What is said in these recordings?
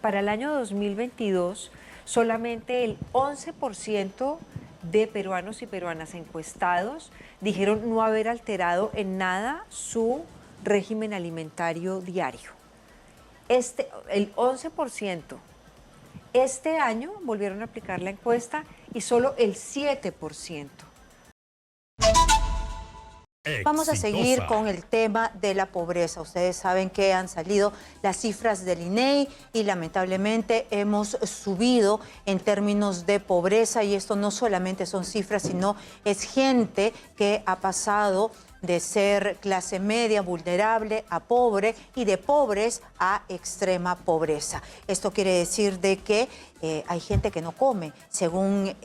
para el año 2022, solamente el 11% de peruanos y peruanas encuestados dijeron no haber alterado en nada su régimen alimentario diario. El 11%. Este año volvieron a aplicar la encuesta y solo el 7%. Vamos a seguir Exitosa. con el tema de la pobreza. Ustedes saben que han salido las cifras del INEI y lamentablemente hemos subido en términos de pobreza, y esto no solamente son cifras, sino es gente que ha pasado de ser clase media, vulnerable, a pobre, y de pobres a extrema pobreza. Esto quiere decir de que hay gente que no come. Según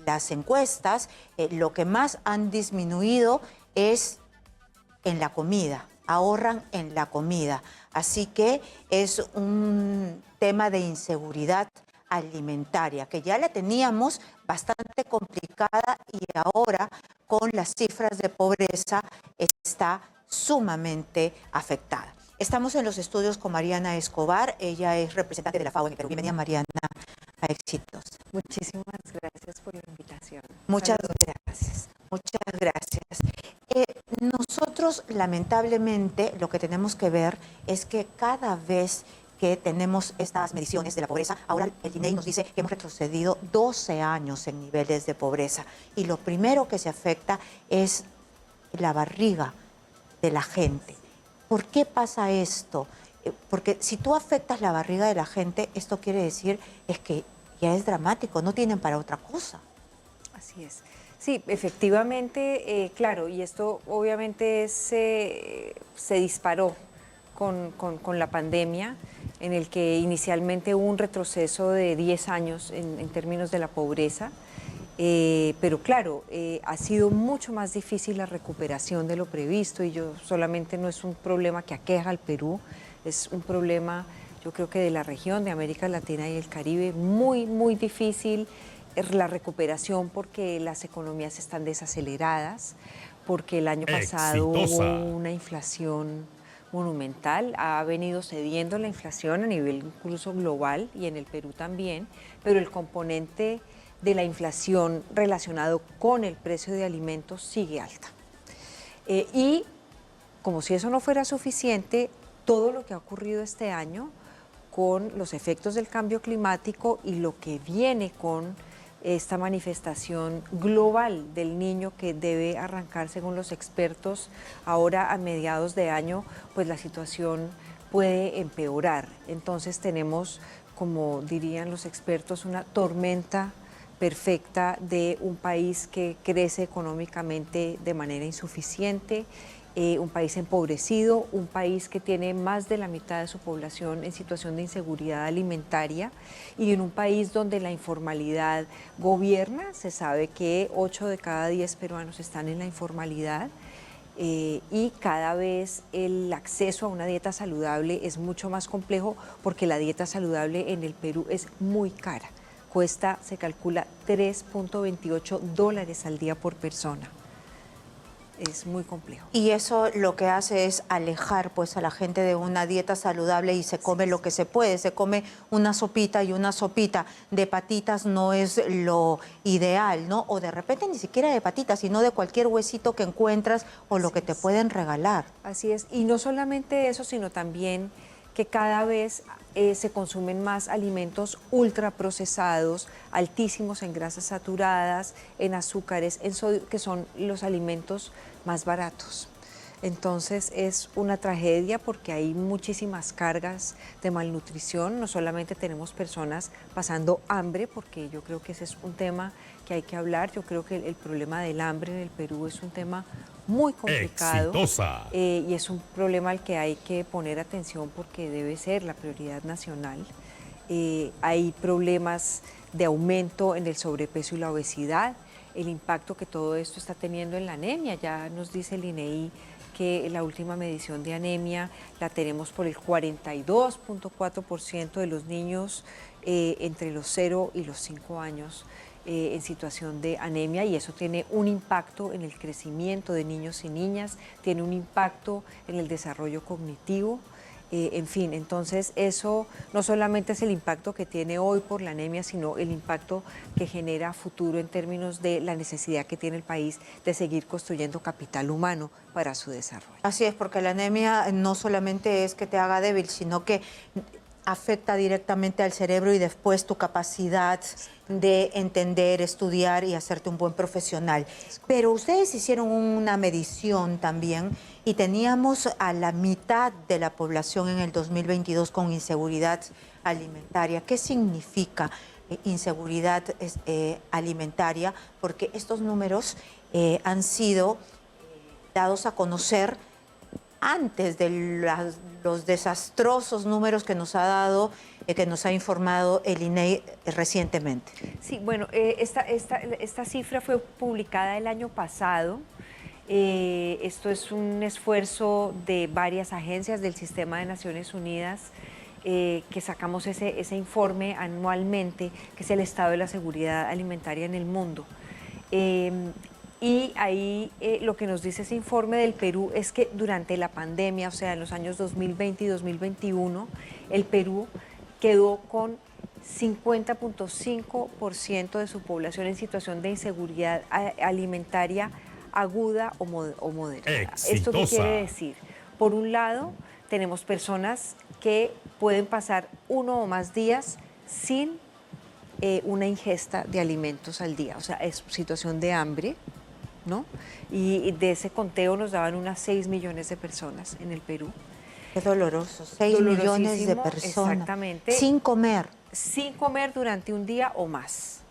las encuestas, lo que más han disminuido es en la comida, ahorran en la comida. Así que es un tema de inseguridad alimentaria, que ya la teníamos bastante complicada y ahora con las cifras de pobreza está sumamente afectada. Estamos en los estudios con Mariana Escobar, ella es representante de la FAO en el Perú. Bienvenida, Mariana, a Éxitos. Muchísimas gracias por la invitación. Muchas Saludos. gracias, muchas gracias. Nosotros, lamentablemente, lo que tenemos que ver es que cada vez que tenemos estas mediciones de la pobreza, ahora el INEI nos dice que hemos retrocedido 12 años en niveles de pobreza, y lo primero que se afecta es la barriga de la gente. ¿Por qué pasa esto? Porque si tú afectas la barriga de la gente, esto quiere decir es que ya es dramático, no tienen para otra cosa. Así es. Sí, efectivamente, claro, y esto obviamente se disparó con la pandemia, en el que inicialmente hubo un retroceso de 10 años en términos de la pobreza, pero claro, ha sido mucho más difícil la recuperación de lo previsto, y solamente no es un problema que aqueja al Perú, es un problema, yo creo que de la región, de América Latina y el Caribe, muy, muy difícil la recuperación, porque las economías están desaceleradas, porque el año pasado Exitosa. hubo una inflación monumental, ha venido cediendo la inflación a nivel incluso global y en el Perú también, pero el componente de la inflación relacionado con el precio de alimentos sigue alta. Y como si eso no fuera suficiente, todo lo que ha ocurrido este año con los efectos del cambio climático y lo que viene con esta manifestación global del niño, que debe arrancar, según los expertos, ahora a mediados de año, pues la situación puede empeorar. Entonces tenemos, como dirían los expertos, una tormenta perfecta de un país que crece económicamente de manera insuficiente, un país empobrecido, un país que tiene más de la mitad de su población en situación de inseguridad alimentaria, y en un país donde la informalidad gobierna. Se sabe que 8 de cada 10 peruanos están en la informalidad, y cada vez el acceso a una dieta saludable es mucho más complejo, porque la dieta saludable en el Perú es muy cara. Cuesta, se calcula, $3.28 al día por persona. Es muy complejo. Y eso lo que hace es alejar pues a la gente de una dieta saludable, y se come lo que se puede, se come una sopita, y una sopita de patitas no es lo ideal, ¿no? O de repente ni siquiera de patitas, sino de cualquier huesito que encuentras o lo que te pueden regalar. Así es, y no solamente eso, sino también que cada vez se consumen más alimentos ultraprocesados, altísimos en grasas saturadas, en azúcares, en sodio, que son los alimentos más baratos. Entonces es una tragedia, porque hay muchísimas cargas de malnutrición. No solamente tenemos personas pasando hambre, porque yo creo que ese es un tema que hay que hablar. Yo creo que el problema del hambre en el Perú es un tema muy complicado. Exitosa. Y es un problema al que hay que poner atención, porque debe ser la prioridad nacional. Hay problemas de aumento en el sobrepeso y la obesidad, el impacto que todo esto está teniendo en la anemia. Ya nos dice el INEI que la última medición de anemia la tenemos por el 42.4% de los niños entre los 0 y los 5 años en situación de anemia, y eso tiene un impacto en el crecimiento de niños y niñas, tiene un impacto en el desarrollo cognitivo, En fin, entonces eso no solamente es el impacto que tiene hoy por la anemia, sino el impacto que genera a futuro en términos de la necesidad que tiene el país de seguir construyendo capital humano para su desarrollo. Así es, porque la anemia no solamente es que te haga débil, sino que afecta directamente al cerebro y después tu capacidad de entender, estudiar y hacerte un buen profesional. Pero ustedes hicieron una medición también y teníamos a la mitad de la población en el 2022 con inseguridad alimentaria. ¿Qué significa inseguridad alimentaria? Porque estos números han sido dados a conocer antes de los desastrosos números que nos ha dado, que nos ha informado el INEI recientemente. Sí, bueno, esta cifra fue publicada el año pasado. Esto es un esfuerzo de varias agencias del Sistema de Naciones Unidas que sacamos ese informe anualmente, que es el estado de la seguridad alimentaria en el mundo. Y ahí lo que nos dice ese informe del Perú es que durante la pandemia, o sea, en los años 2020 y 2021, el Perú quedó con 50.5% de su población en situación de inseguridad alimentaria aguda o moderada. Exitosa. ¿Esto qué quiere decir? Por un lado, tenemos personas que pueden pasar 1 o más días sin una ingesta de alimentos al día, o sea, es situación de hambre, ¿no? Y de ese conteo nos daban unas 6 millones de personas en el Perú. Qué doloroso, 6 millones de personas. Exactamente. Sin comer. Sin comer durante un día o más,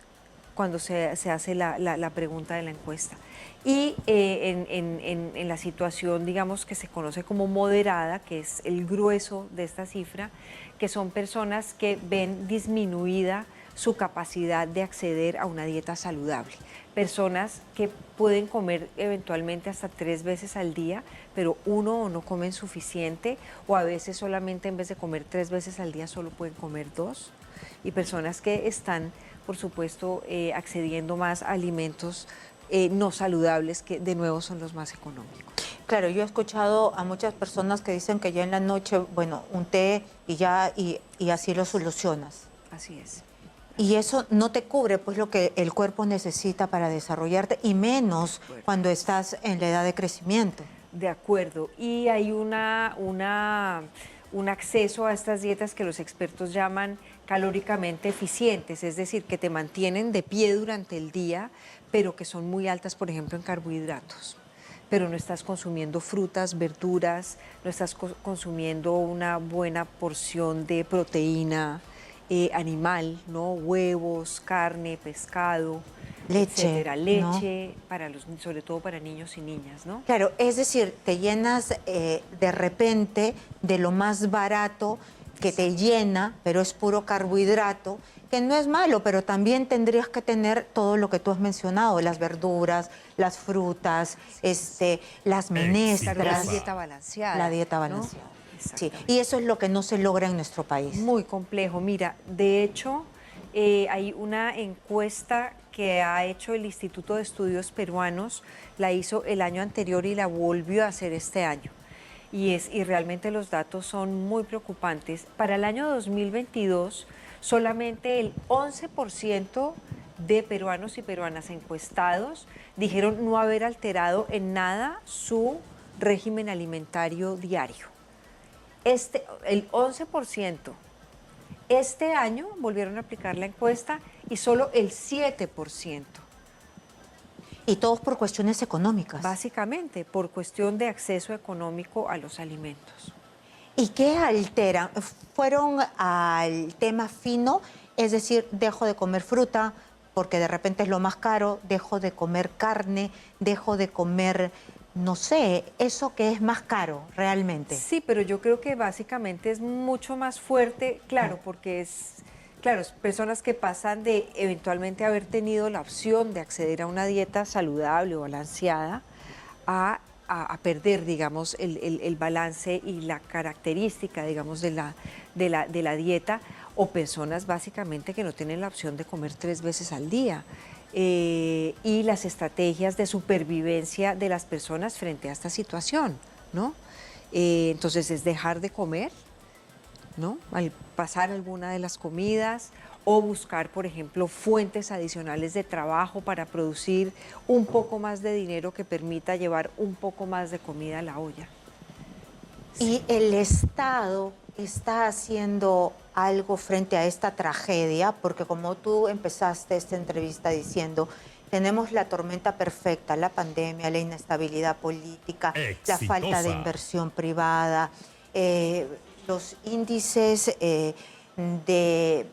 cuando se hace la pregunta de la encuesta. Y en la situación, digamos, que se conoce como moderada, que es el grueso de esta cifra, que son personas que ven disminuida su capacidad de acceder a una dieta saludable. Personas que pueden comer eventualmente hasta 3 veces al día, pero uno o no comen suficiente, o a veces solamente en vez de comer 3 veces al día solo pueden comer 2. Y personas que están, por supuesto, accediendo más a alimentos no saludables, que de nuevo son los más económicos. Claro, yo he escuchado a muchas personas que dicen que ya en la noche, bueno, un té y ya, y así lo solucionas. Así es. Y eso no te cubre pues lo que el cuerpo necesita para desarrollarte, y menos cuando estás en la edad de crecimiento. De acuerdo. Y hay un acceso a estas dietas que los expertos llaman calóricamente eficientes, es decir, que te mantienen de pie durante el día, pero que son muy altas, por ejemplo, en carbohidratos. Pero no estás consumiendo frutas, verduras, no estás consumiendo una buena porción de proteína animal, ¿no? Huevos, carne, pescado, Leche, etcétera. ¿no? Leche, sobre todo para niños y niñas, ¿no? Claro, es decir, te llenas de repente de lo más barato que te llena, pero es puro carbohidrato, que no es malo, pero también tendrías que tener todo lo que tú has mencionado, las verduras, las frutas, las menestras. La dieta balanceada. La dieta ¿no? balanceada. Sí, y eso es lo que no se logra en nuestro país. Muy complejo. Mira, de hecho, hay una encuesta que ha hecho el Instituto de Estudios Peruanos, la hizo el año anterior y la volvió a hacer este año. Y realmente los datos son muy preocupantes. Para el año 2022, solamente el 11% de peruanos y peruanas encuestados dijeron no haber alterado en nada su régimen alimentario diario. El 11%. Este año volvieron a aplicar la encuesta y solo el 7%. Y todos por cuestiones económicas. Básicamente, por cuestión de acceso económico a los alimentos. ¿Y qué alteran? ¿Fueron al tema fino? Es decir, dejo de comer fruta porque de repente es lo más caro, dejo de comer carne, dejo de comer, no sé, eso que es más caro realmente. Sí, pero yo creo que básicamente es mucho más fuerte, claro, porque es personas que pasan de eventualmente haber tenido la opción de acceder a una dieta saludable o balanceada a perder, digamos, el balance y la característica, digamos, de la dieta, o personas básicamente que no tienen la opción de comer 3 veces al día. Y las estrategias de supervivencia de las personas frente a esta situación, ¿no? Entonces es dejar de comer, ¿no? Al pasar alguna de las comidas o buscar, por ejemplo, fuentes adicionales de trabajo para producir un poco más de dinero que permita llevar un poco más de comida a la olla. ¿Y el Estado está haciendo algo frente a esta tragedia? Porque como tú empezaste esta entrevista diciendo, tenemos la tormenta perfecta, la pandemia, la inestabilidad política, la falta de inversión privada, los índices de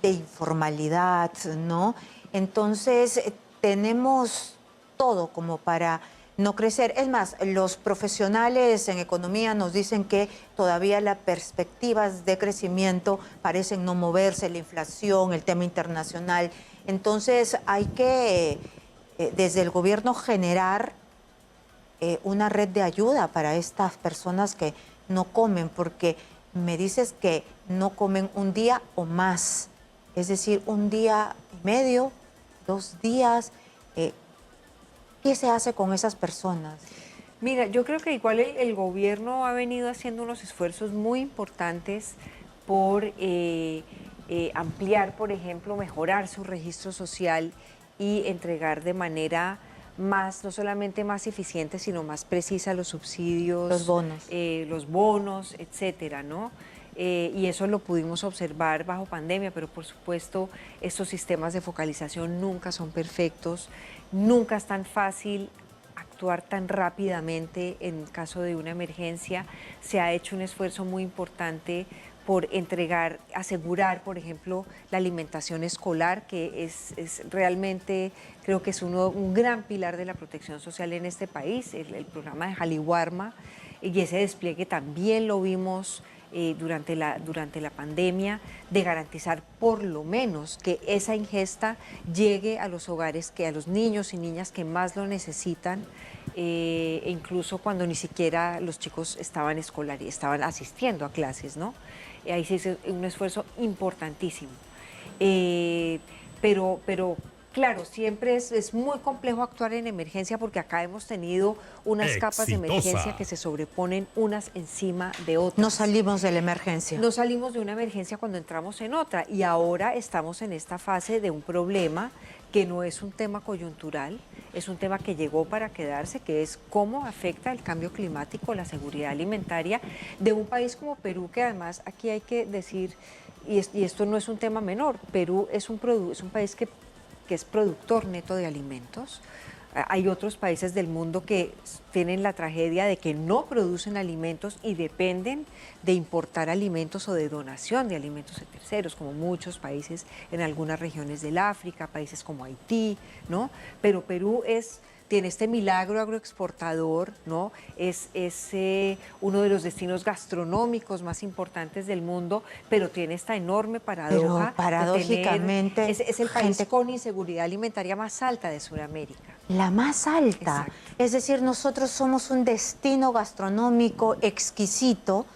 informalidad, ¿no? Entonces, tenemos todo como para no crecer. Es más, los profesionales en economía nos dicen que todavía las perspectivas de crecimiento parecen no moverse, la inflación, el tema internacional. Entonces, hay que, desde el gobierno, generar una red de ayuda para estas personas que no comen, porque me dices que no comen un día o más. Es decir, un día y medio, 2 días. ¿Qué se hace con esas personas? Mira, yo creo que igual el gobierno ha venido haciendo unos esfuerzos muy importantes por ampliar, por ejemplo, mejorar su registro social y entregar de manera más, no solamente más eficiente, sino más precisa los subsidios, los bonos, etcétera, ¿no? Y eso lo pudimos observar bajo pandemia, pero por supuesto estos sistemas de focalización nunca son perfectos, nunca es tan fácil actuar tan rápidamente en caso de una emergencia. Se ha hecho un esfuerzo muy importante por entregar, asegurar, por ejemplo, la alimentación escolar, que es realmente, creo que es un gran pilar de la protección social en este país, el programa de Jaliwarma, y ese despliegue también lo vimos durante la pandemia, de garantizar por lo menos que esa ingesta llegue a los hogares, que a los niños y niñas que más lo necesitan, e incluso cuando ni siquiera los chicos estaban asistiendo a clases, ¿no? Ahí se hizo un esfuerzo importantísimo. Pero claro, siempre es muy complejo actuar en emergencia porque acá hemos tenido unas capas de emergencia que se sobreponen unas encima de otras. No salimos de la emergencia. No salimos de una emergencia cuando entramos en otra y ahora estamos en esta fase de un problema que no es un tema coyuntural, es un tema que llegó para quedarse, que es cómo afecta el cambio climático, la seguridad alimentaria de un país como Perú, que además aquí hay que decir, y esto no es un tema menor, Perú es un país que es productor neto de alimentos. Hay otros países del mundo que tienen la tragedia de que no producen alimentos y dependen de importar alimentos o de donación de alimentos de terceros, como muchos países en algunas regiones del África, países como Haití, ¿no? Pero Perú tiene este milagro agroexportador, ¿no? Es uno de los destinos gastronómicos más importantes del mundo, pero tiene esta enorme paradoja. Pero paradójicamente es el país con inseguridad alimentaria más alta de Sudamérica. La más alta. Exacto. Es decir, nosotros somos un destino gastronómico exquisito,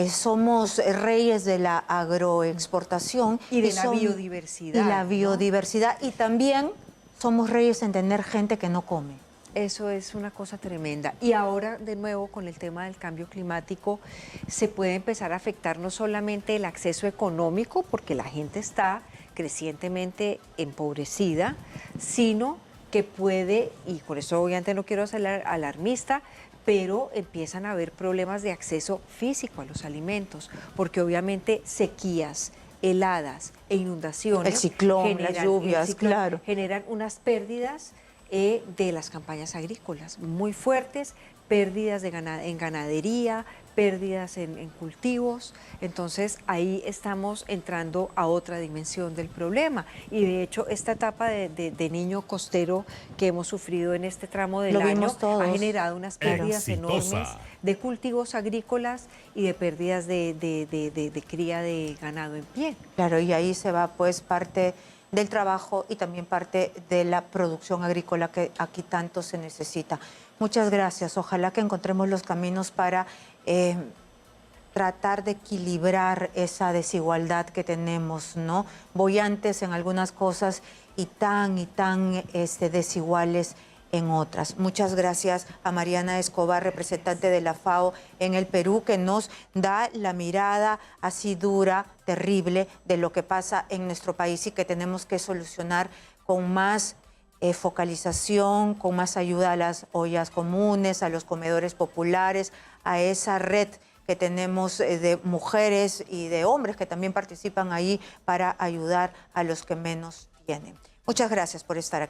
somos reyes de la agroexportación. Y de la biodiversidad. Y la biodiversidad. ¿No? Y también somos reyes en tener gente que no come. Eso es una cosa tremenda. Y ahora, de nuevo, con el tema del cambio climático, se puede empezar a afectar no solamente el acceso económico, porque la gente está crecientemente empobrecida, sino que puede, y por eso obviamente no quiero ser alarmista, pero empiezan a haber problemas de acceso físico a los alimentos, porque obviamente sequías, heladas e inundaciones, el ciclón, las lluvias, claro, generan unas pérdidas de las campañas agrícolas muy fuertes, pérdidas en ganadería, pérdidas en cultivos. Entonces ahí estamos entrando a otra dimensión del problema. Y de hecho esta etapa de niño costero que hemos sufrido en este tramo del año ha generado unas pérdidas enormes de cultivos agrícolas y de pérdidas de cría de ganado en pie. Claro, y ahí se va pues parte del trabajo y también parte de la producción agrícola que aquí tanto se necesita. Muchas gracias. Ojalá que encontremos los caminos para tratar de equilibrar esa desigualdad que tenemos, ¿no? Boyantes en algunas cosas y tan desiguales en otras. Muchas gracias a Mariana Escobar, representante de la FAO en el Perú, que nos da la mirada así dura, terrible, de lo que pasa en nuestro país y que tenemos que solucionar con más focalización, con más ayuda a las ollas comunes, a los comedores populares, a esa red que tenemos de mujeres y de hombres que también participan ahí para ayudar a los que menos tienen. Muchas gracias por estar aquí.